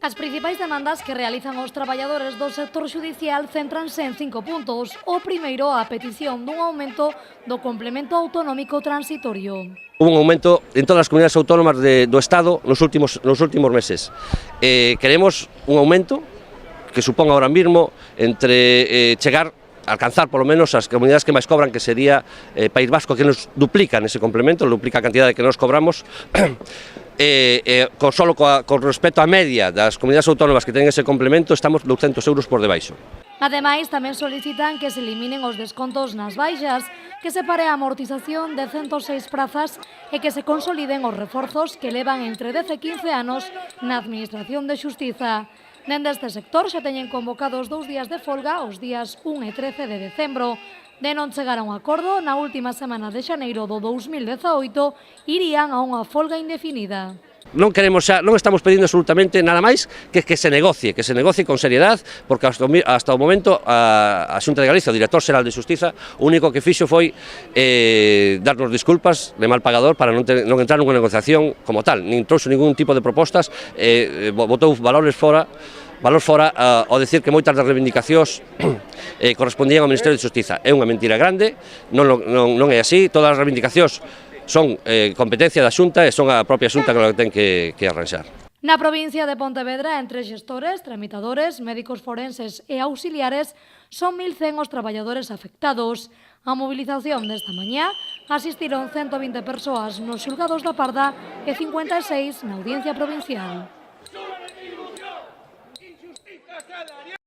As principais demandas que realizan os traballadores do sector xudicial céntranse en 5 puntos. O primeiro, a petición dun aumento do complemento autonómico transitorio. Hubo un aumento en todas as comunidades autónomas do Estado nos últimos meses. Queremos un aumento que suponga ahora mismo entre chegar a alcanzar polo menos as comunidades que máis cobran, que sería País Vasco, que nos duplican ese complemento, duplica a cantidade que nos cobramos, con respecto á media das comunidades autónomas que teñen ese complemento, estamos 200 euros por debaixo. Ademais, tamén solicitan que se eliminen os descontos nas baixas, que se pare a amortización de 106 prazas e que se consoliden os reforzos que levan entre 10 e 15 anos na Administración de Xustiza. Dende este sector xa teñen convocados 2 días de folga os días 1 e 13 de decembro. De non chegar a un acordo, na última semana de xaneiro do 2018 irían a unha folga indefinida. Non estamos pedindo absolutamente nada máis que se negocie con seriedade, porque hasta o momento a Xunta de Galicia, o Director Xeral de Xustiza, o único que fixo foi darnos disculpas de mal pagador para non entrar nunha negociación como tal, nin trouxo ningún tipo de propostas, botou valores fora ao decir que moitas das reivindicacións correspondían ao Ministerio de Xustiza. É unha mentira grande, non é así, todas as reivindicacións son competencia da Xunta e son a propia Xunta que ten que arranxar. Na provincia de Pontevedra, entre xestores, tramitadores, médicos forenses e auxiliares, son 1.100 os traballadores afectados. A movilización desta mañá asistiron 120 persoas nos xulgados da Parda e 56 na Audiencia Provincial.